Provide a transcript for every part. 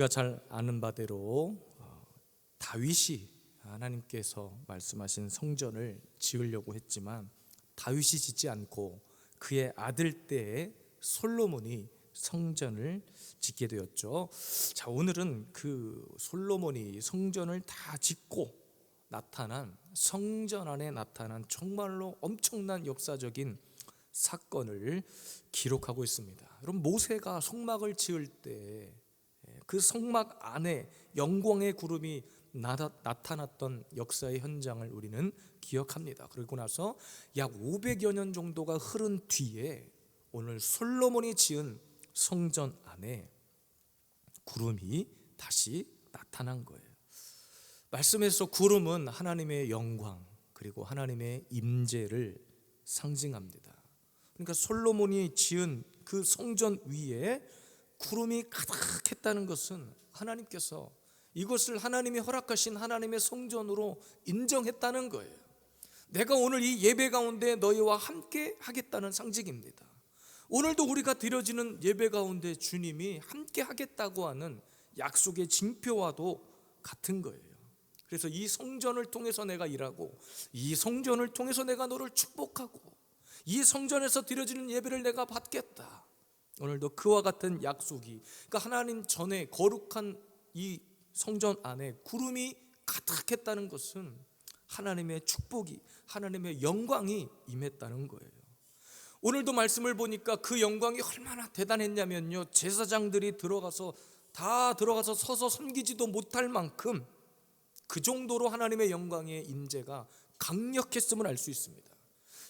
우리가 잘 아는 바대로 다윗이 하나님께서 말씀하신 성전을 지으려고 했지만 다윗이 짓지 않고 그의 아들 때에 솔로몬이 성전을 짓게 되었죠. 자, 오늘은 그 솔로몬이 성전을 다 짓고 나타난 성전 안에 나타난 정말로 엄청난 역사적인 사건을 기록하고 있습니다. 여러분, 모세가 성막을 지을 때 그 성막 안에 영광의 구름이 나타났던 역사의 현장을 우리는 기억합니다. 그리고 나서 약 500여 년 정도가 흐른 뒤에 오늘 솔로몬이 지은 성전 안에 구름이 다시 나타난 거예요. 말씀에서 구름은 하나님의 영광 그리고 하나님의 임재를 상징합니다. 그러니까 솔로몬이 지은 그 성전 위에 구름이 가득했다는 것은 하나님께서 이것을 하나님이 허락하신 하나님의 성전으로 인정했다는 거예요. 내가 오늘 이 예배 가운데 너희와 함께 하겠다는 상징입니다. 오늘도 우리가 드려지는 예배 가운데 주님이 함께 하겠다고 하는 약속의 징표와도 같은 거예요. 그래서 이 성전을 통해서 내가 일하고 이 성전을 통해서 내가 너를 축복하고 이 성전에서 드려지는 예배를 내가 받겠다. 오늘도 그와 같은 약속이, 그러니까 하나님 전에 거룩한 이 성전 안에 구름이 가득했다는 것은 하나님의 축복이, 하나님의 영광이 임했다는 거예요. 오늘도 말씀을 보니까 그 영광이 얼마나 대단했냐면요, 제사장들이 들어가서 서서 섬기지도 못할 만큼 그 정도로 하나님의 영광의 임재가 강력했음을 알 수 있습니다.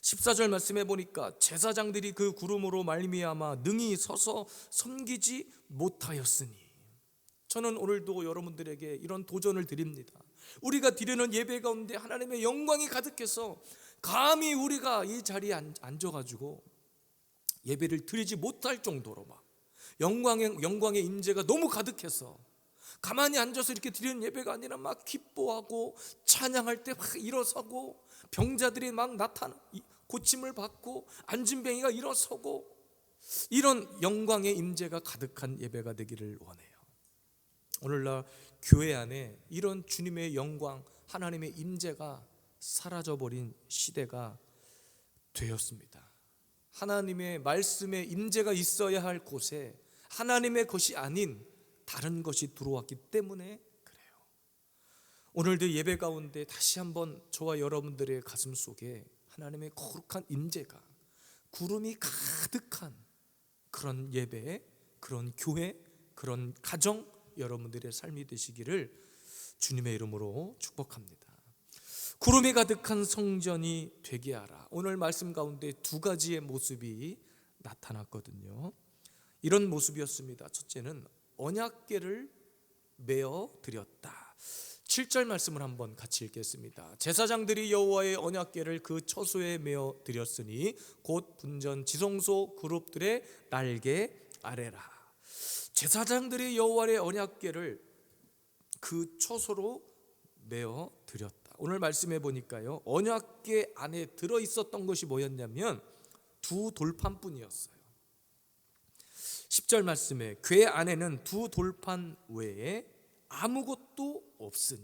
14절 말씀해 보니까 제사장들이 그 구름으로 말미암아 능히 서서 섬기지 못하였으니, 저는 오늘도 여러분들에게 이런 도전을 드립니다. 우리가 드리는 예배 가운데 하나님의 영광이 가득해서 감히 우리가 이 자리에 앉아가지고 예배를 드리지 못할 정도로 막 영광의 임재가 너무 가득해서 가만히 앉아서 이렇게 드리는 예배가 아니라 막 기뻐하고 찬양할 때 막 일어서고, 병자들이 막 고침을 받고, 앉은 뱅이가 일어서고, 이런 영광의 임재가 가득한 예배가 되기를 원해요. 오늘날 교회 안에 이런 주님의 영광, 하나님의 임재가 사라져버린 시대가 되었습니다. 하나님의 말씀의 임재가 있어야 할 곳에 하나님의 것이 아닌 다른 것이 들어왔기 때문에 그래요. 오늘도 예배 가운데 다시 한번 저와 여러분들의 가슴 속에 하나님의 거룩한 임재가, 구름이 가득한 그런 예배, 그런 교회, 그런 가정, 여러분들의 삶이 되시기를 주님의 이름으로 축복합니다. 구름이 가득한 성전이 되게 하라. 오늘 말씀 가운데 두 가지의 모습이 나타났거든요. 이런 모습이었습니다. 첫째는 언약궤를 메어 드렸다. 7절 말씀을 한번 같이 읽겠습니다. 제사장들이 여호와의 언약궤를 그 처소에 메어 드렸으니 곧 분전 지성소 그룹들의 날개 아래라. 제사장들이 여호와의 언약궤를 그 처소로 메어 드렸다. 오늘 말씀해 보니까요, 언약궤 안에 들어 있었던 것이 뭐였냐면 두 돌판뿐이었어요. 10절 말씀에 궤 안에는 두 돌판 외에 아무것도 없으니,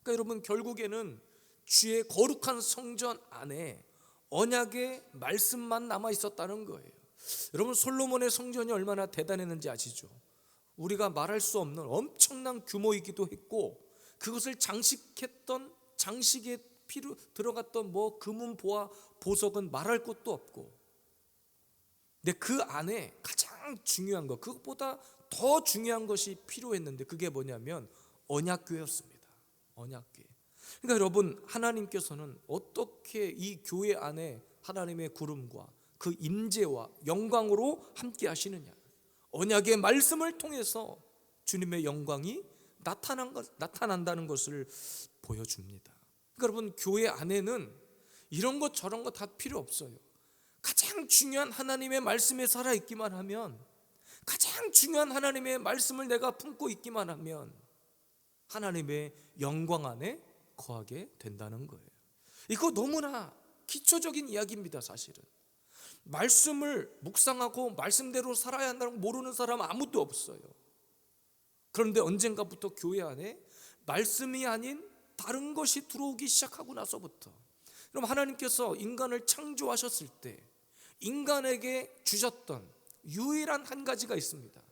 그러니까 여러분, 결국에는 주의 거룩한 성전 안에 언약의 말씀만 남아 있었다는 거예요. 여러분, 솔로몬의 성전이 얼마나 대단했는지 아시죠? 우리가 말할 수 없는 엄청난 규모이기도 했고, 그것을 장식했던, 장식에 들어갔던 금은 보화 보석은 말할 것도 없고, 근데 그 안에 가장 중요한 것, 그것보다 더 중요한 것이 필요했는데 그게 뭐냐면 언약궤였습니다. 언약궤. 그러니까 여러분, 하나님께서는 어떻게 이 교회 안에 하나님의 구름과 그 임재와 영광으로 함께 하시느냐, 언약의 말씀을 통해서 주님의 영광이 나타난다는 것을 보여줍니다. 그러니까 여러분, 교회 안에는 이런 것 저런 것 다 필요 없어요. 가장 중요한 하나님의 말씀에 살아있기만 하면, 가장 중요한 하나님의 말씀을 내가 품고 있기만 하면 하나님의 영광 안에 거하게 된다는 거예요. 이거 너무나 기초적인 이야기입니다. 사실은 말씀을 묵상하고 말씀대로 살아야 한다는 거 모르는 사람 아무도 없어요. 그런데 언젠가부터 교회 안에 말씀이 아닌 다른 것이 들어오기 시작하고 나서부터, 그럼 하나님께서 인간을 창조하셨을 때 인간에게 주셨던 유일한 한 가지가 있습니다.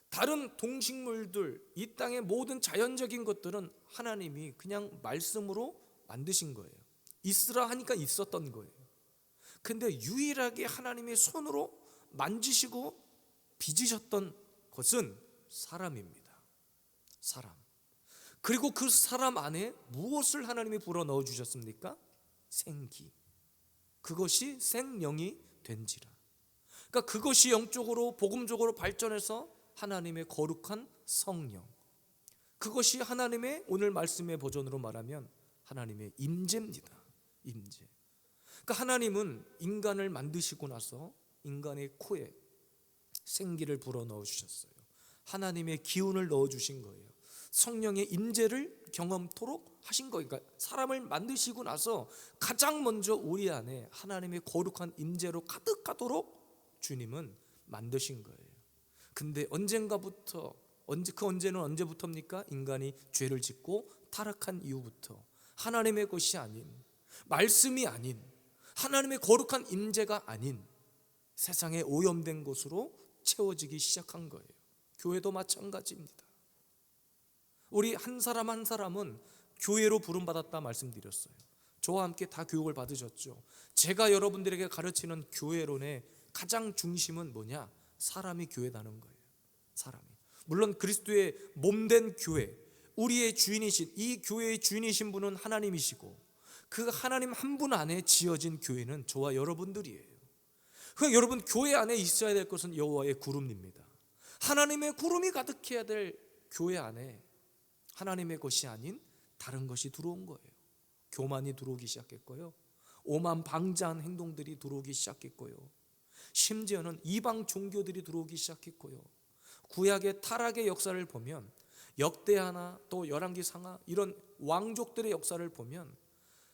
다른 동식물들, 이 땅의 모든 자연적인 것들은 하나님이 그냥 말씀으로 만드신 거예요. 있으라 하니까 있었던 거예요. 근데 유일하게 하나님의 손으로 만지시고 빚으셨던 것은 사람입니다. 사람. 그리고 그 사람 안에 무엇을 하나님이 불어 넣어 주셨습니까? 생기. 그것이 생명이 된지라. 그러니까 그것이 영적으로 복음적으로 발전해서 하나님의 거룩한 성령, 그것이 하나님의, 오늘 말씀의 버전으로 말하면 하나님의 임재입니다. 임재. 그러니까 하나님은 인간을 만드시고 나서 인간의 코에 생기를 불어 넣어 주셨어요. 하나님의 기운을 넣어 주신 거예요. 성령의 임재를 경험토록 하신 거예요. 그러니까 사람을 만드시고 나서 가장 먼저 우리 안에 하나님의 거룩한 임재로 가득하도록 주님은 만드신 거예요. 근데 언젠가부터, 그 언제는 언제부터입니까? 인간이 죄를 짓고 타락한 이후부터 하나님의 것이 아닌, 말씀이 아닌, 하나님의 거룩한 임재가 아닌 세상에 오염된 것으로 채워지기 시작한 거예요. 교회도 마찬가지입니다. 우리 한 사람 한 사람은 교회로 부름받았다 말씀드렸어요. 저와 함께 다 교육을 받으셨죠. 제가 여러분들에게 가르치는 교회론의 가장 중심은 뭐냐? 사람이 교회다는 거예요. 사람이. 물론 그리스도의 몸된 교회, 우리의 주인이신, 이 교회의 주인이신 분은 하나님이시고 그 하나님 한 분 안에 지어진 교회는 저와 여러분들이에요. 그러니까 여러분, 교회 안에 있어야 될 것은 여호와의 구름입니다. 하나님의 구름이 가득해야 될 교회 안에 하나님의 것이 아닌 다른 것이 들어온 거예요. 교만이 들어오기 시작했고요, 오만방자한 행동들이 들어오기 시작했고요, 심지어는 이방 종교들이 들어오기 시작했고요, 구약의 타락의 역사를 보면 역대하나 또 열왕기상하 이런 왕족들의 역사를 보면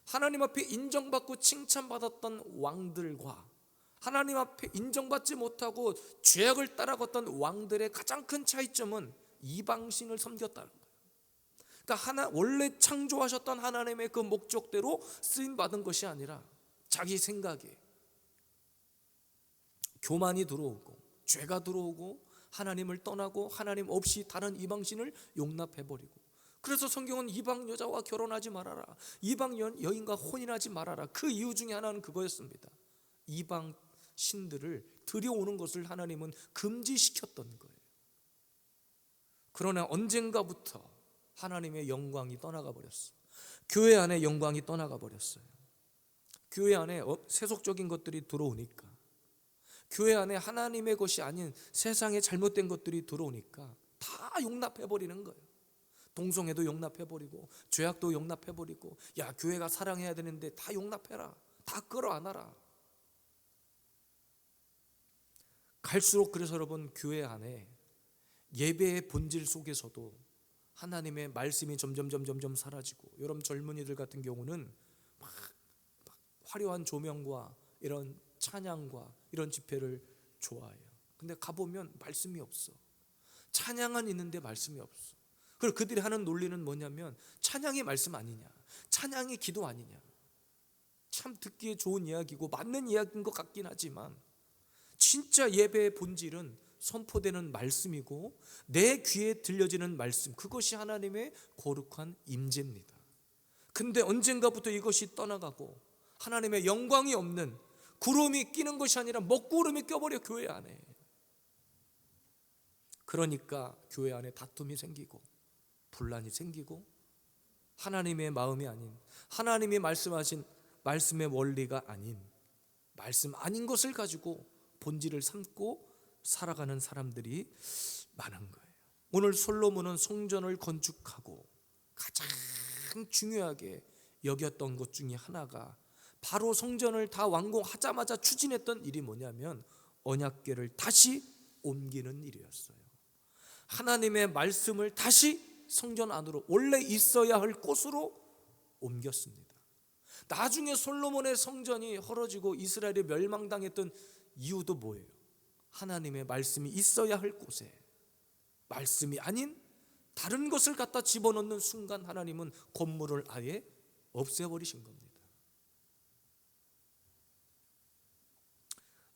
하나님 앞에 인정받고 칭찬받았던 왕들과 하나님 앞에 인정받지 못하고 죄악을 따라갔던 왕들의 가장 큰 차이점은 이방신을 섬겼다는 거예요. 그러니까 원래 창조하셨던 하나님의 그 목적대로 쓰임받은 것이 아니라 자기 생각에 교만이 들어오고 죄가 들어오고 하나님을 떠나고 하나님 없이 다른 이방신을 용납해버리고, 그래서 성경은 이방 여자와 결혼하지 말아라, 이방 여인과 혼인하지 말아라. 그 이유 중에 하나는 그거였습니다. 이방 신들을 들여오는 것을 하나님은 금지시켰던 거예요. 그러나 언젠가부터 하나님의 영광이 떠나가 버렸어요. 교회 안에 영광이 떠나가 버렸어요. 교회 안에 세속적인 것들이 들어오니까, 교회 안에 하나님의 것이 아닌 세상에 잘못된 것들이 들어오니까 다 용납해버리는 거예요. 동성애도 용납해버리고 죄악도 용납해버리고, 야, 교회가 사랑해야 되는데 다 용납해라, 다 끌어안아라. 갈수록, 그래서 여러분, 교회 안에 예배의 본질 속에서도 하나님의 말씀이 점점 사라지고, 여러분 젊은이들 같은 경우는 막 화려한 조명과 이런 찬양과 이런 집회를 좋아해요. 근데 가보면 말씀이 없어. 찬양은 있는데 말씀이 없어. 그리고 그들이 하는 논리는 뭐냐면 찬양이 말씀 아니냐, 찬양이 기도 아니냐. 참 듣기에 좋은 이야기고 맞는 이야기인 것 같긴 하지만 진짜 예배의 본질은 선포되는 말씀이고 내 귀에 들려지는 말씀, 그것이 하나님의 거룩한 임재입니다. 근데 언젠가부터 이것이 떠나가고 하나님의 영광이 없는, 구름이 끼는 것이 아니라 먹구름이 껴버려 교회 안에. 그러니까 교회 안에 다툼이 생기고 분란이 생기고 하나님의 마음이 아닌, 하나님이 말씀하신 말씀의 원리가 아닌, 말씀 아닌 것을 가지고 본질을 삼고 살아가는 사람들이 많은 거예요. 오늘 솔로몬은 성전을 건축하고 가장 중요하게 여겼던 것 중에 하나가 바로 성전을 다 완공하자마자 추진했던 일이 뭐냐면 언약궤를 다시 옮기는 일이었어요. 하나님의 말씀을 다시 성전 안으로, 원래 있어야 할 곳으로 옮겼습니다. 나중에 솔로몬의 성전이 헐어지고 이스라엘이 멸망당했던 이유도 뭐예요? 하나님의 말씀이 있어야 할 곳에 말씀이 아닌 다른 것을 갖다 집어넣는 순간 하나님은 건물을 아예 없애버리신 겁니다.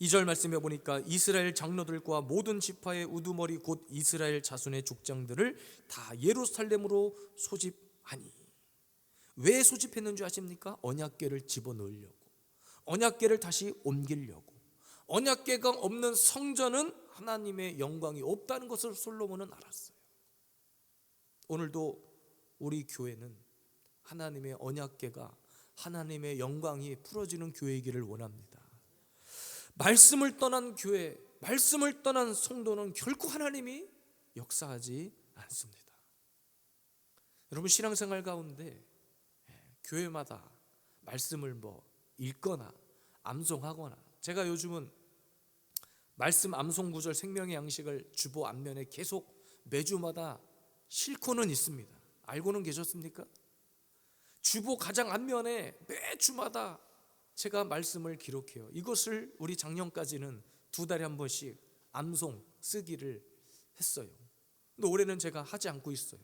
2절 말씀에 보니까 이스라엘 장로들과 모든 지파의 우두머리 곧 이스라엘 자손의 족장들을 다 예루살렘으로 소집하니. 왜 소집했는 줄 아십니까? 언약궤를 집어넣으려고, 언약궤를 다시 옮기려고. 언약궤가 없는 성전은 하나님의 영광이 없다는 것을 솔로몬은 알았어요. 오늘도 우리 교회는 하나님의 언약궤가, 하나님의 영광이 풀어지는 교회이기를 원합니다. 말씀을 떠난 교회, 말씀을 떠난 성도는 결코 하나님이 역사하지 않습니다. 여러분, 신앙생활 가운데 교회마다 말씀을 읽거나 암송하거나, 제가 요즘은 말씀 암송 구절 생명의 양식을 주보 앞면에 계속 매주마다 싣고는 있습니다. 알고는 계셨습니까? 주보 가장 앞면에 매주마다 제가 말씀을 기록해요. 이것을 우리 작년까지는 2달에 한 번씩 암송 쓰기를 했어요. 근데 올해는 제가 하지 않고 있어요.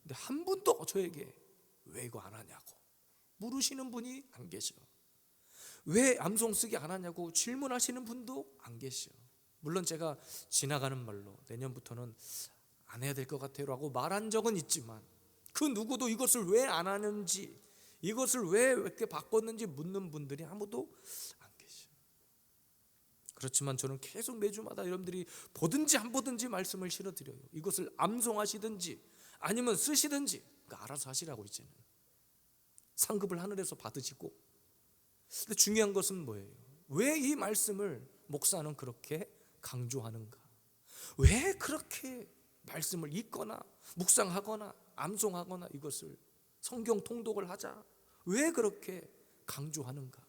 근데 한 분도 저에게 왜 이거 안 하냐고 물으시는 분이 안 계셔. 왜 암송 쓰기 안 하냐고 질문하시는 분도 안 계셔. 물론 제가 지나가는 말로 내년부터는 안 해야 될 것 같아요 라고 말한 적은 있지만, 그 누구도 이것을 왜 안 하는지, 이것을 왜 이렇게 바꿨는지 묻는 분들이 아무도 안 계셔. 그렇지만 저는 계속 매주마다 여러분들이 보든지 안 보든지 말씀을 실어드려요. 이것을 암송하시든지 아니면 쓰시든지 알아서 하시라고. 이제는 상급을 하늘에서 받으시고. 근데 중요한 것은 뭐예요? 왜 이 말씀을 목사는 그렇게 강조하는가? 왜 그렇게 말씀을 읽거나 묵상하거나 암송하거나 이것을 성경 통독을 하자, 왜 그렇게 강조하는가?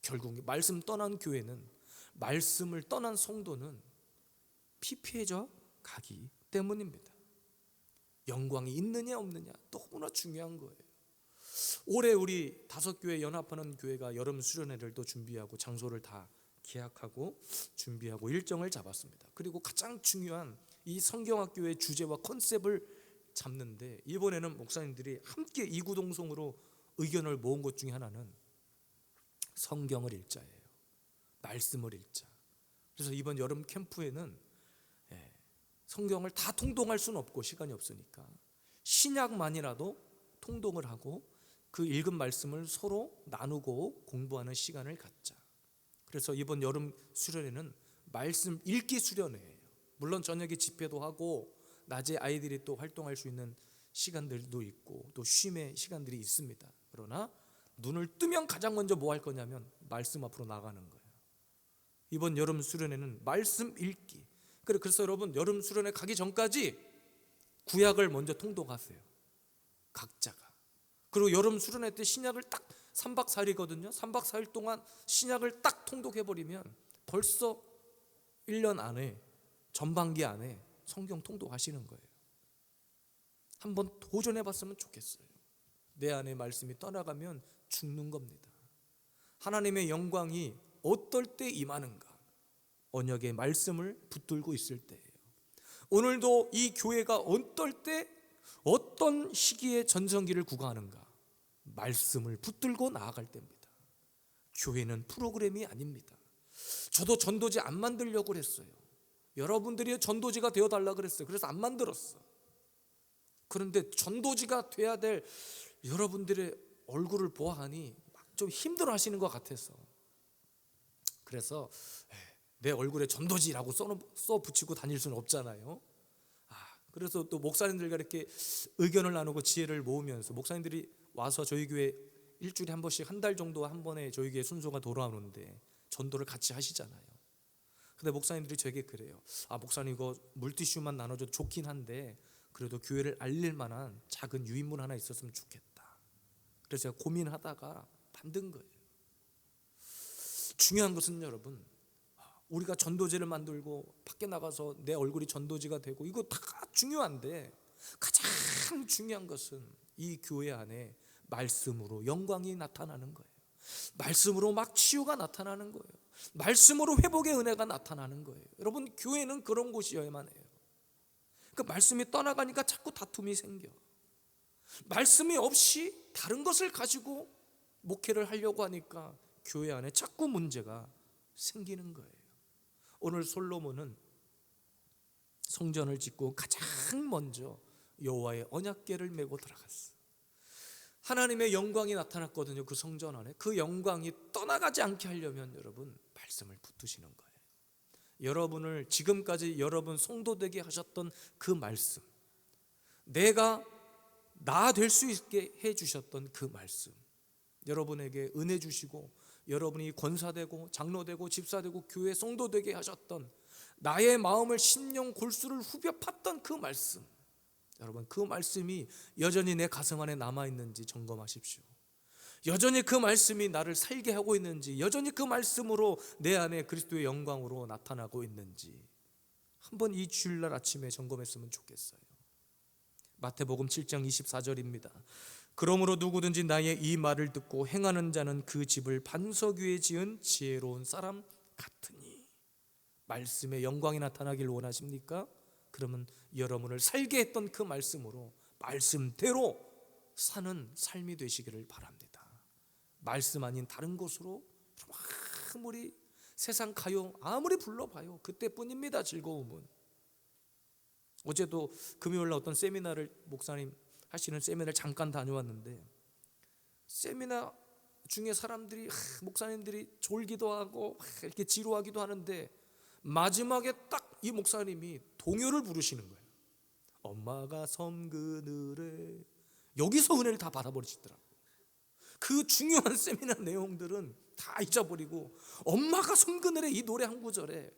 결국 말씀 떠난 교회는, 말씀을 떠난 성도는 피폐해져 가기 때문입니다. 영광이 있느냐 없느냐 너무나 중요한 거예요. 올해 우리 5교회 연합하는 교회가 여름 수련회를 또 준비하고 장소를 다 계약하고 준비하고 일정을 잡았습니다. 그리고 가장 중요한 이 성경학교의 주제와 컨셉을 잡는데, 이번에는 목사님들이 함께 이구동성으로 의견을 모은 것 중에 하나는 성경을 읽자예요. 말씀을 읽자. 그래서 이번 여름 캠프에는 성경을 다 통독할 수는 없고 시간이 없으니까 신약만이라도 통독을 하고 그 읽은 말씀을 서로 나누고 공부하는 시간을 갖자. 그래서 이번 여름 수련회는 말씀 읽기 수련회예요. 물론 저녁에 집회도 하고 낮에 아이들이 또 활동할 수 있는 시간들도 있고 또 쉼의 시간들이 있습니다. 그러나 눈을 뜨면 가장 먼저 뭐 할 거냐면 말씀 앞으로 나가는 거예요. 이번 여름 수련회는 말씀 읽기. 그래서 여러분, 여름 수련회 가기 전까지 구약을 먼저 통독하세요, 각자가. 그리고 여름 수련회 때 신약을 딱 3박 4일이거든요 3박 4일 동안 신약을 딱 통독해버리면 벌써 1년 안에, 전반기 안에 성경 통독하시는 거예요. 한번 도전해봤으면 좋겠어요. 내 안에 말씀이 떠나가면 죽는 겁니다. 하나님의 영광이 어떨 때 임하는가? 언약의 말씀을 붙들고 있을 때예요. 오늘도 이 교회가 어떨 때, 어떤 시기에 전성기를 구가하는가? 말씀을 붙들고 나아갈 때입니다. 교회는 프로그램이 아닙니다. 저도 전도지 안 만들려고 그랬어요. 여러분들이 전도지가 되어달라 그랬어요. 그래서 안 만들었어. 그런데 전도지가 돼야 될 여러분들의 얼굴을 보아하니 좀 힘들어 하시는 것 같아서, 그래서 내 얼굴에 전도지라고 써 붙이고 다닐 수는 없잖아요. 그래서 또 목사님들과 이렇게 의견을 나누고 지혜를 모으면서, 목사님들이 와서 저희 교회 일주일에 한 번씩 한 달 정도 한 번에 저희 교회 순서가 돌아오는데 전도를 같이 하시잖아요. 근데 목사님들이 저에게 그래요. 목사님 이거 물티슈만 나눠줘도 좋긴 한데 그래도 교회를 알릴 만한 작은 유인물 하나 있었으면 좋겠다. 그래서 제가 고민하다가 만든 거예요. 중요한 것은 여러분, 우리가 전도지를 만들고 밖에 나가서 내 얼굴이 전도지가 되고 이거 다 중요한데, 가장 중요한 것은 이 교회 안에 말씀으로 영광이 나타나는 거예요. 말씀으로 막 치유가 나타나는 거예요. 말씀으로 회복의 은혜가 나타나는 거예요. 여러분, 교회는 그런 곳이어야만 해요. 그 말씀이 떠나가니까 자꾸 다툼이 생겨. 말씀이 없이 다른 것을 가지고 목회를 하려고 하니까 교회 안에 자꾸 문제가 생기는 거예요. 오늘 솔로몬은 성전을 짓고 가장 먼저 여호와의 언약궤를 메고 들어갔어. 하나님의 영광이 나타났거든요. 그 성전 안에. 그 영광이 떠나가지 않게 하려면 여러분 말씀을 붙드시는 거예요. 여러분을 지금까지 여러분 성도되게 하셨던 그 말씀, 내가 나 될 수 있게 해주셨던 그 말씀, 여러분에게 은혜 주시고 여러분이 권사되고 장로되고 집사되고 교회 성도되게 하셨던, 나의 마음을 심령 골수를 후벼 팠던 그 말씀, 여러분 그 말씀이 여전히 내 가슴 안에 남아있는지 점검하십시오. 여전히 그 말씀이 나를 살게 하고 있는지, 여전히 그 말씀으로 내 안에 그리스도의 영광으로 나타나고 있는지 한번 이 주일날 아침에 점검했으면 좋겠어요. 마태복음 7장 24절입니다. 그러므로 누구든지 나의 이 말을 듣고 행하는 자는 그 집을 반석 위에 지은 지혜로운 사람 같으니. 말씀의 영광이 나타나길 원하십니까? 그러면 여러분을 살게 했던 그 말씀으로 말씀대로 사는 삶이 되시기를 바랍니다. 말씀 아닌 다른 것으로 아무리 세상 가요 아무리 불러봐요 그때뿐입니다. 즐거움은. 어제도 금요일날 어떤 세미나를, 목사님 하시는 세미나를 잠깐 다녀왔는데, 세미나 중에 사람들이 목사님들이 졸기도 하고 이렇게 지루하기도 하는데 마지막에 딱 이 목사님이 동요를 부르시는 거예요. 엄마가 섬 그늘에. 여기서 은혜를 다 받아버리시더라고요. 그 중요한 세미나 내용들은 다 잊어버리고 엄마가 섬 그늘에 이 노래 한 구절에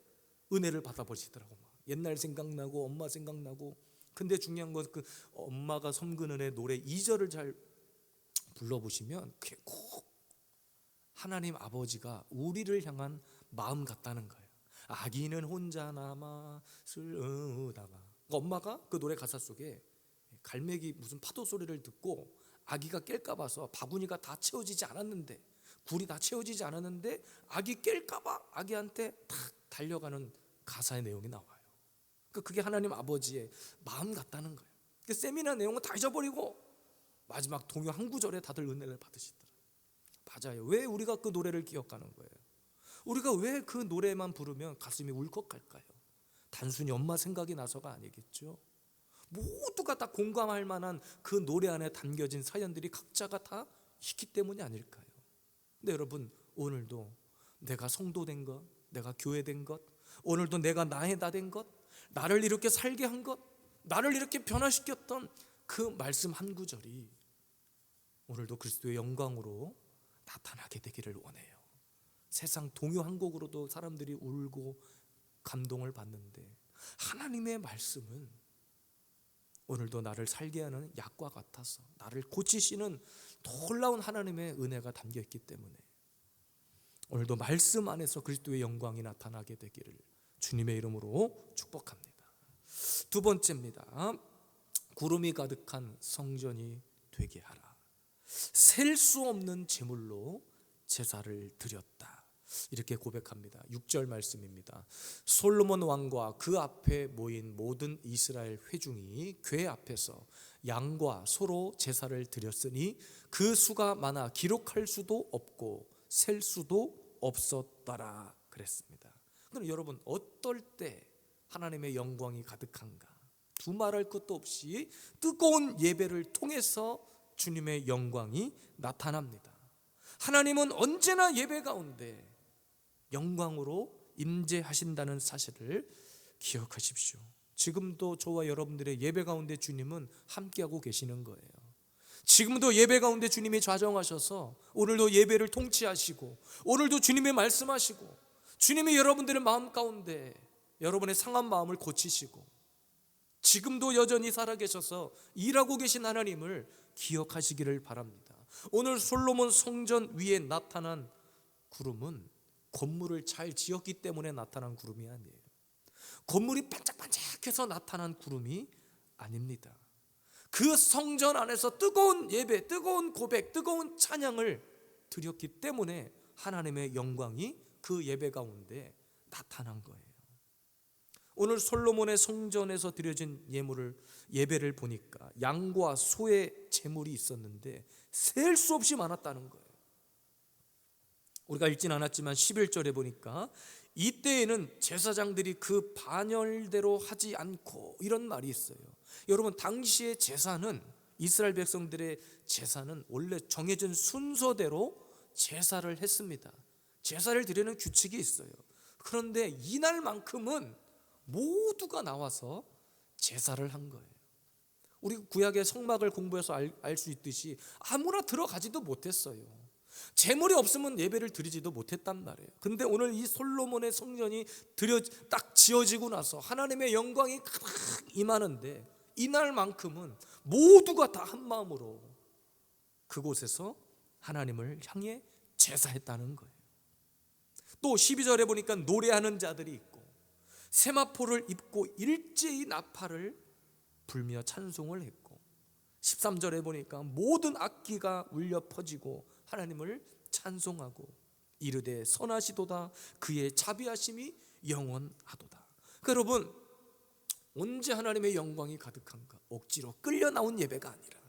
은혜를 받아버리시더라고요. 옛날 생각나고 엄마 생각나고. 근데 중요한 건 그 엄마가 섬 그늘에 노래 2절을 잘 불러보시면 그게 꼭 하나님 아버지가 우리를 향한 마음 같다는 거예요. 아기는 혼자 남아 슬으다가, 엄마가 그 노래 가사 속에 갈매기 무슨 파도 소리를 듣고 아기가 깰까 봐서 바구니가 다 채워지지 않았는데, 굴이 다 채워지지 않았는데 아기 깰까 봐 아기한테 탁 달려가는 가사의 내용이 나와요. 그게 하나님 아버지의 마음 같다는 거예요. 그 세미나 내용은 다 잊어버리고 마지막 동요 한 구절에 다들 은혜를 받으시더라고요. 맞아요. 왜 우리가 그 노래를 기억하는 거예요? 우리가 왜 그 노래만 부르면 가슴이 울컥할까요? 단순히 엄마 생각이 나서가 아니겠죠. 모두가 다 공감할 만한 그 노래 안에 담겨진 사연들이 각자가 다 있기 때문이 아닐까요? 근데 여러분, 오늘도 내가 성도된 것, 내가 교회된 것, 오늘도 내가 나의 나 된 것, 나를 이렇게 살게 한 것, 나를 이렇게 변화시켰던 그 말씀 한 구절이 오늘도 그리스도의 영광으로 나타나게 되기를 원해요. 세상 동요 한 곡으로도 사람들이 울고 감동을 받는데, 하나님의 말씀은 오늘도 나를 살게 하는 약과 같아서 나를 고치시는 놀라운 하나님의 은혜가 담겨 있기 때문에 오늘도 말씀 안에서 그리스도의 영광이 나타나게 되기를 주님의 이름으로 축복합니다. 두 번째입니다. 구름이 가득한 성전이 되게 하라. 셀 수 없는 제물로 제사를 드렸다. 이렇게 고백합니다. 6절 말씀입니다. 솔로몬 왕과 그 앞에 모인 모든 이스라엘 회중이 궤 앞에서 양과 소로 제사를 드렸으니 그 수가 많아 기록할 수도 없고 셀 수도 없었더라 그랬습니다. 그럼 여러분, 어떨 때 하나님의 영광이 가득한가? 두말할 것도 없이 뜨거운 예배를 통해서 주님의 영광이 나타납니다. 하나님은 언제나 예배 가운데 영광으로 임재하신다는 사실을 기억하십시오. 지금도 저와 여러분들의 예배 가운데 주님은 함께하고 계시는 거예요. 지금도 예배 가운데 주님이 좌정하셔서 오늘도 예배를 통치하시고, 오늘도 주님이 말씀하시고, 주님이 여러분들의 마음 가운데 여러분의 상한 마음을 고치시고, 지금도 여전히 살아계셔서 일하고 계신 하나님을 기억하시기를 바랍니다. 오늘 솔로몬 성전 위에 나타난 구름은 건물을 잘 지었기 때문에 나타난 구름이 아니에요. 건물이 반짝반짝해서 나타난 구름이 아닙니다. 그 성전 안에서 뜨거운 예배, 뜨거운 고백, 뜨거운 찬양을 드렸기 때문에 하나님의 영광이 그 예배 가운데 나타난 거예요. 오늘 솔로몬의 성전에서 드려진 예배를 보니까 양과 소의 제물이 있었는데 셀 수 없이 많았다는 거예요. 우리가 읽진 않았지만 11절에 보니까 이때에는 제사장들이 그 반열대로 하지 않고, 이런 말이 있어요. 여러분, 당시의 제사는, 이스라엘 백성들의 제사는 원래 정해진 순서대로 제사를 했습니다. 제사를 드리는 규칙이 있어요. 그런데 이날만큼은 모두가 나와서 제사를 한 거예요. 우리 구약의 성막을 공부해서 알 수 있듯이 아무나 들어가지도 못했어요. 제물이 없으면 예배를 드리지도 못했단 말이에요. 근데 오늘 이 솔로몬의 성전이 딱 지어지고 나서 하나님의 영광이 가득 임하는데, 이날만큼은 모두가 다 한 마음으로 그곳에서 하나님을 향해 제사했다는 거예요. 또 12절에 보니까 노래하는 자들이 있고 세마포를 입고 일제히 나팔을 불며 찬송을 했고, 13절에 보니까 모든 악기가 울려 퍼지고 하나님을 찬송하고 이르되 선하시도다 그의 자비하심이 영원하도다. 그러니까 여러분, 언제 하나님의 영광이 가득한가? 억지로 끌려 나온 예배가 아니라,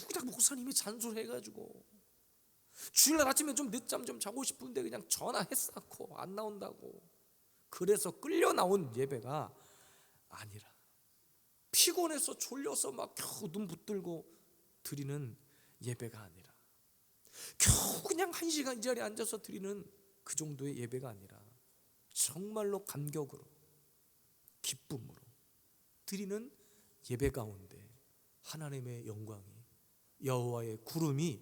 그냥 목사님이 잔소리해가지고 주일날 아침에 좀 늦잠 좀 자고 싶은데 그냥 전화했었고 안 나온다고, 그래서 끌려 나온 예배가 아니라, 피곤해서 졸려서 막 겨우 눈 붙들고 드리는 예배가 아니라, 겨우 그냥 1시간 이 자리에 앉아서 드리는 그 정도의 예배가 아니라, 정말로 감격으로 기쁨으로 드리는 예배 가운데 하나님의 영광이, 여호와의 구름이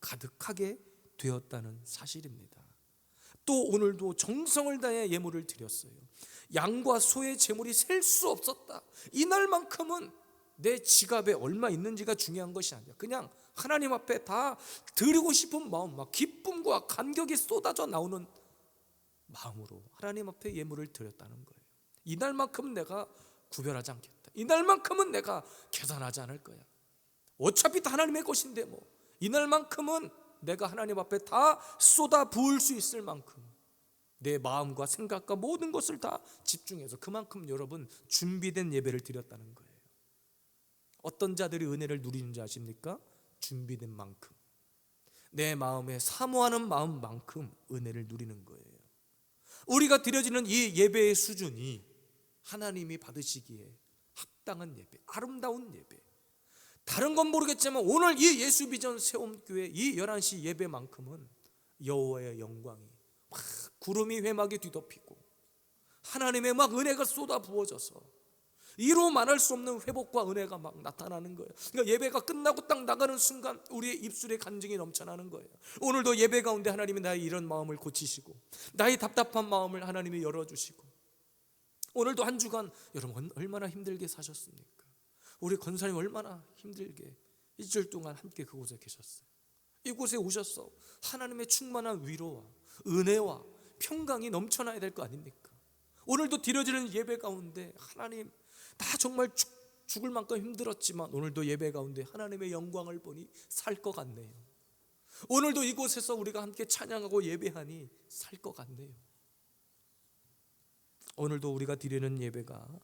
가득하게 되었다는 사실입니다. 또 오늘도 정성을 다해 예물을 드렸어요. 양과 소의 제물이 셀 수 없었다. 이날만큼은 내 지갑에 얼마 있는지가 중요한 것이 아니야. 그냥 하나님 앞에 다 드리고 싶은 마음, 막 기쁨과 감격이 쏟아져 나오는 마음으로 하나님 앞에 예물을 드렸다는 거예요. 이날만큼은 내가 구별하지 않겠다. 이날만큼은 내가 계산하지 않을 거야. 어차피 다 하나님의 것인데 뭐, 이날만큼은 내가 하나님 앞에 다 쏟아 부을 수 있을 만큼 내 마음과 생각과 모든 것을 다 집중해서, 그만큼 여러분 준비된 예배를 드렸다는 거예요. 어떤 자들이 은혜를 누리는지 아십니까? 준비된 만큼, 내 마음에 사모하는 마음만큼 은혜를 누리는 거예요. 우리가 드려지는 이 예배의 수준이 하나님이 받으시기에 합당한 예배, 아름다운 예배, 다른 건 모르겠지만 오늘 이 예수비전 세움교회 이 11시 예배만큼은 여호와의 영광이 막 구름이 회막에 뒤덮이고 하나님의 막 은혜가 쏟아 부어져서 이로 말할 수 없는 회복과 은혜가 막 나타나는 거예요. 그러니까 예배가 끝나고 딱 나가는 순간 우리의 입술에 간증이 넘쳐나는 거예요. 오늘도 예배 가운데 하나님이 나의 이런 마음을 고치시고 나의 답답한 마음을 하나님이 열어주시고, 오늘도 한 주간 여러분 얼마나 힘들게 사셨습니까? 우리 권사님 얼마나 힘들게 일주일 동안 함께 그곳에 계셨어요. 이곳에 오셔서 하나님의 충만한 위로와 은혜와 평강이 넘쳐나야 될 거 아닙니까? 오늘도 드려지는 예배 가운데 하나님, 다 정말 죽을 만큼 힘들었지만 오늘도 예배 가운데 하나님의 영광을 보니 살 것 같네요. 오늘도 이곳에서 우리가 함께 찬양하고 예배하니 살 것 같네요. 오늘도 우리가 드리는 예배가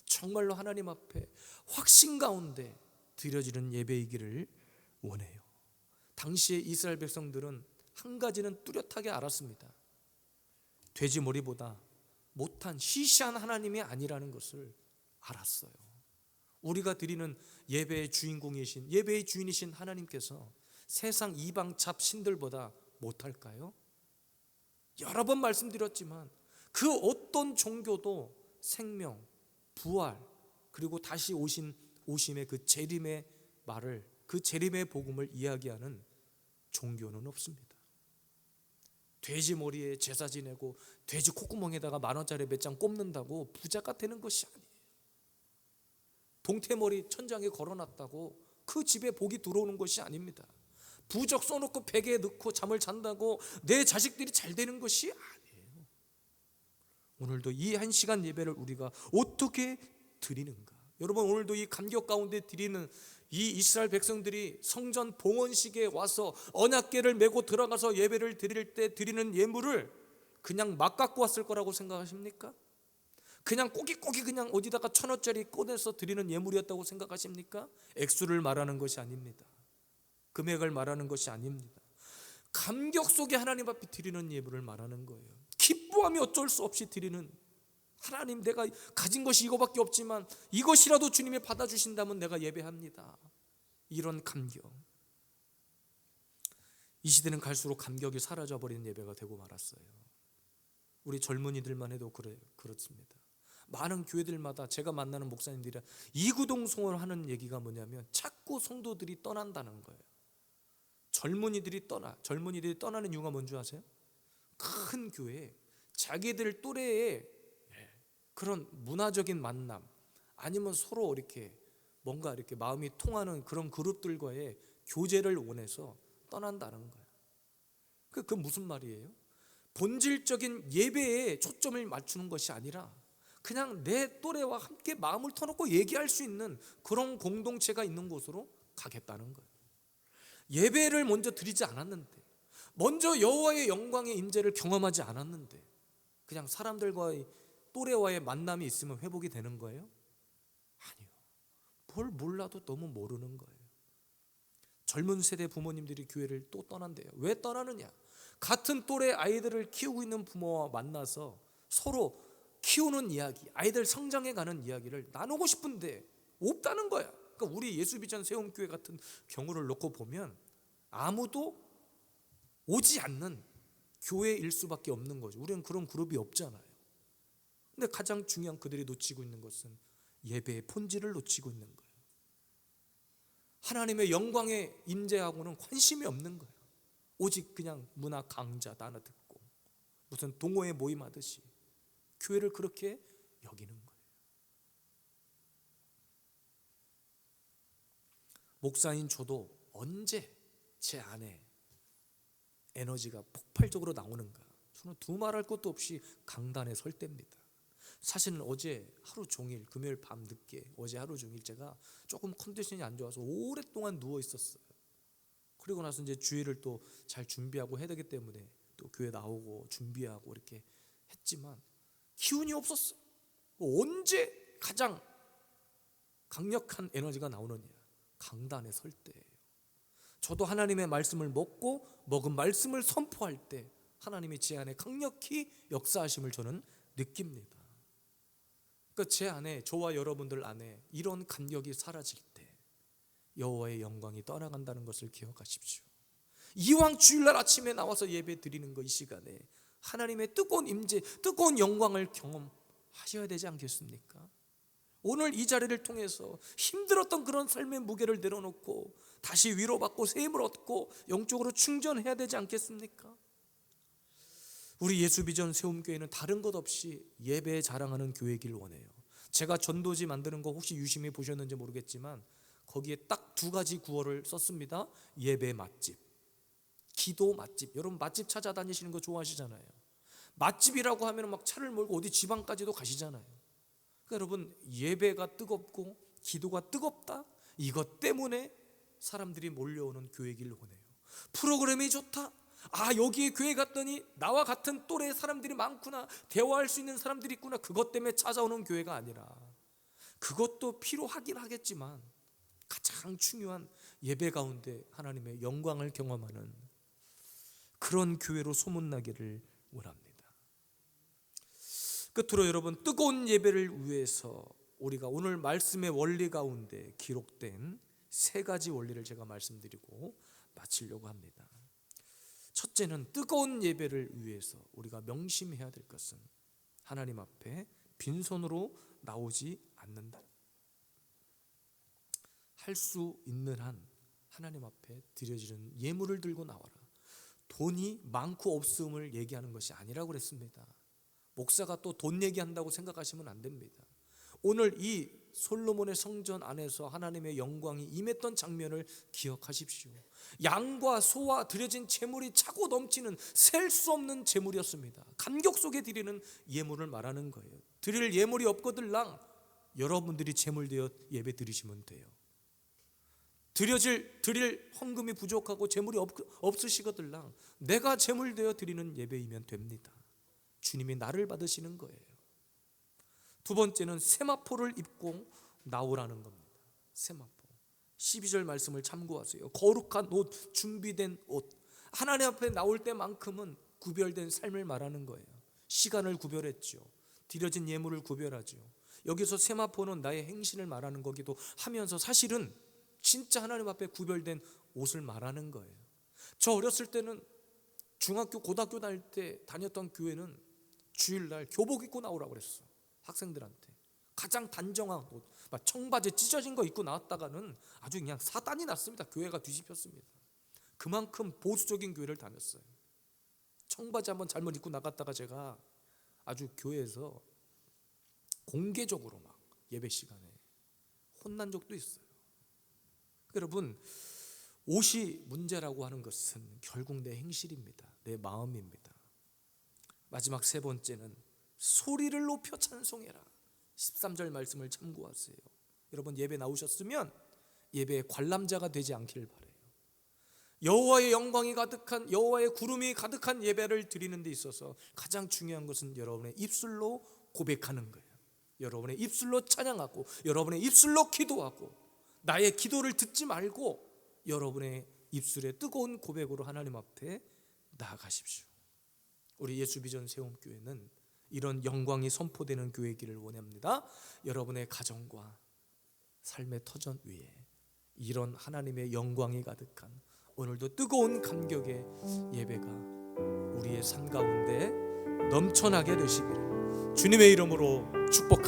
정말로 하나님 앞에 확신 가운데 드려지는 예배이기를 원해요. 당시에 이스라엘 백성들은 한 가지는 뚜렷하게 알았습니다. 돼지 머리보다 못한 시시한 하나님이 아니라는 것을 알았어요. 우리가 드리는 예배의 주인공이신, 예배의 주인이신 하나님께서 세상 이방 잡신들보다 못할까요? 여러 번 말씀드렸지만 그 어떤 종교도 생명, 부활, 그리고 다시 오심의 그 재림의 말을, 그 재림의 복음을 이야기하는 종교는 없습니다. 돼지 머리에 제사 지내고 돼지 콧구멍에다가 10,000원짜리 몇 장 꼽는다고 부자가 되는 것이 아니에요. 동태머리 천장에 걸어놨다고 그 집에 복이 들어오는 것이 아닙니다. 부적 써놓고 베개에 넣고 잠을 잔다고 내 자식들이 잘 되는 것이 아니에요. 오늘도 이 1시간 예배를 우리가 어떻게 드리는가? 여러분, 오늘도 이 감격 가운데 드리는 이 이스라엘 백성들이 성전 봉헌식에 와서 언약궤를 메고 들어가서 예배를 드릴 때 드리는 예물을 그냥 막 갖고 왔을 거라고 생각하십니까? 그냥 꼬깃꼬깃 그냥 어디다가 1,000원짜리 꺼내서 드리는 예물이었다고 생각하십니까? 액수를 말하는 것이 아닙니다. 금액을 말하는 것이 아닙니다. 감격 속에 하나님 앞에 드리는 예물을 말하는 거예요. 기뻐하며 어쩔 수 없이 드리는, 하나님 내가 가진 것이 이거밖에 없지만 이것이라도 주님이 받아주신다면 내가 예배합니다. 이런 감격. 이 시대는 갈수록 감격이 사라져버리는 예배가 되고 말았어요. 우리 젊은이들만 해도 그렇습니다. 많은 교회들마다 제가 만나는 목사님들이 이구동성을 하는 얘기가 뭐냐면 자꾸 성도들이 떠난다는 거예요. 젊은이들이 떠나는 이유가 뭔지 아세요? 큰 교회에 자기들 또래의 그런 문화적인 만남, 아니면 서로 이렇게 뭔가 이렇게 마음이 통하는 그런 그룹들과의 교제를 원해서 떠난다는 거예요. 그 무슨 말이에요? 본질적인 예배에 초점을 맞추는 것이 아니라 그냥 내 또래와 함께 마음을 터놓고 얘기할 수 있는 그런 공동체가 있는 곳으로 가겠다는 거예요. 예배를 먼저 드리지 않았는데, 먼저 여호와의 영광의 임재를 경험하지 않았는데 그냥 사람들과의 또래와의 만남이 있으면 회복이 되는 거예요? 아니요. 뭘 몰라도 너무 모르는 거예요. 젊은 세대 부모님들이 교회를 또 떠난대요. 왜 떠나느냐? 같은 또래 아이들을 키우고 있는 부모와 만나서 서로 키우는 이야기, 아이들 성장해가는 이야기를 나누고 싶은데 없다는 거야. 그러니까 우리 예수비전 세움교회 같은 경우를 놓고 보면 아무도 오지 않는 교회일 수밖에 없는 거죠. 우리는 그런 그룹이 없잖아요. 근데 가장 중요한 그들이 놓치고 있는 것은 예배의 본질을 놓치고 있는 거예요. 하나님의 영광에 임재하고는 관심이 없는 거예요. 오직 그냥 문화 강좌 단어 듣고 무슨 동호회 모임하듯이 교회를 그렇게 여기는 거예요. 목사인 저도 언제 제 안에 에너지가 폭발적으로 나오는가, 저는 두말할 것도 없이 강단에 설 때입니다. 사실은 어제 하루 종일, 금요일 밤 늦게 어제 하루 종일 제가 조금 컨디션이 안 좋아서 오랫동안 누워 있었어요. 그리고 나서 이제 주일을 또 잘 준비하고 해야 되기 때문에 또 교회 나오고 준비하고 이렇게 했지만 기운이 없었어요. 언제 가장 강력한 에너지가 나오느냐? 강단에 설 때예요. 저도 하나님의 말씀을 먹고 먹은 말씀을 선포할 때 하나님이 제 안에 강력히 역사하심을 저는 느낍니다. 그러니까 제 안에, 저와 여러분들 안에 이런 감격이 사라질 때 여호와의 영광이 떠나간다는 것을 기억하십시오. 이왕 주일날 아침에 나와서 예배 드리는 거, 이 시간에 하나님의 뜨거운 임재, 뜨거운 영광을 경험하셔야 되지 않겠습니까? 오늘 이 자리를 통해서 힘들었던 그런 삶의 무게를 내려놓고 다시 위로받고 새 힘을 얻고 영적으로 충전해야 되지 않겠습니까? 우리 예수비전 세움교회는 다른 것 없이 예배에 자랑하는 교회이길 원해요. 제가 전도지 만드는 거 혹시 유심히 보셨는지 모르겠지만 거기에 딱 2가지 구호를 썼습니다. 예배 맛집, 기도 맛집. 여러분 맛집 찾아다니시는 거 좋아하시잖아요. 맛집이라고 하면 막 차를 몰고 어디 지방까지도 가시잖아요. 그러니까 여러분, 예배가 뜨겁고 기도가 뜨겁다, 이것 때문에 사람들이 몰려오는 교회이길 원해요. 프로그램이 좋다, 여기에 교회 갔더니 나와 같은 또래의 사람들이 많구나, 대화할 수 있는 사람들이 있구나, 그것 때문에 찾아오는 교회가 아니라, 그것도 필요하긴 하겠지만 가장 중요한 예배 가운데 하나님의 영광을 경험하는 그런 교회로 소문나기를 원합니다. 끝으로 여러분, 뜨거운 예배를 위해서 우리가 오늘 말씀의 원리 가운데 기록된 3가지 원리를 제가 말씀드리고 마치려고 합니다. 첫째는 뜨거운 예배를 위해서 우리가 명심해야 될 것은 하나님 앞에 빈손으로 나오지 않는다. 할 수 있는 한 하나님 앞에 드려지는 예물을 들고 나와라. 돈이 많고 없음을 얘기하는 것이 아니라고 그랬습니다. 목사가 또 돈 얘기한다고 생각하시면 안 됩니다. 오늘 이 솔로몬의 성전 안에서 하나님의 영광이 임했던 장면을 기억하십시오. 양과 소와 드려진 제물이 차고 넘치는 셀 수 없는 제물이었습니다. 감격 속에 드리는 예물을 말하는 거예요. 드릴 예물이 없거들랑 여러분들이 제물되어 예배 드리시면 돼요. 드릴 헌금이 부족하고 제물이 없으시거들랑 내가 제물되어 드리는 예배이면 됩니다. 주님이 나를 받으시는 거예요. 두 번째는 세마포를 입고 나오라는 겁니다. 세마포. 12절 말씀을 참고하세요. 거룩한 옷, 준비된 옷. 하나님 앞에 나올 때만큼은 구별된 삶을 말하는 거예요. 시간을 구별했죠. 드려진 예물을 구별하죠. 여기서 세마포는 나의 행신을 말하는 거기도 하면서 사실은 진짜 하나님 앞에 구별된 옷을 말하는 거예요. 저 어렸을 때는 중학교, 고등학교 다닐 때 다녔던 교회는 주일날 교복 입고 나오라고 그랬어. 학생들한테. 가장 단정한 옷, 막 청바지 찢어진 거 입고 나왔다가는 아주 그냥 사단이 났습니다. 교회가 뒤집혔습니다. 그만큼 보수적인 교회를 다녔어요. 청바지 한번 잘못 입고 나갔다가 제가 아주 교회에서 공개적으로 막 예배 시간에 혼난 적도 있어요. 여러분, 옷이 문제라고 하는 것은 결국 내 행실입니다. 내 마음입니다. 마지막 세 번째는 소리를 높여 찬송해라. 13절 말씀을 참고하세요. 여러분, 예배 나오셨으면 예배의 관람자가 되지 않기를 바라요. 여호와의 영광이 가득한, 여호와의 구름이 가득한 예배를 드리는 데 있어서 가장 중요한 것은 여러분의 입술로 고백하는 거예요. 여러분의 입술로 찬양하고 여러분의 입술로 기도하고, 나의 기도를 듣지 말고 여러분의 입술에 뜨거운 고백으로 하나님 앞에 나아가십시오. 우리 예수비전 세움교회는 이런 영광이 선포되는 교회이기를 원합니다. 여러분의 가정과 삶의 터전 위에 이런 하나님의 영광이 가득한 오늘도 뜨거운 감격의 예배가 우리의 삶 가운데 넘쳐나게 되시기를 주님의 이름으로 축복합니다.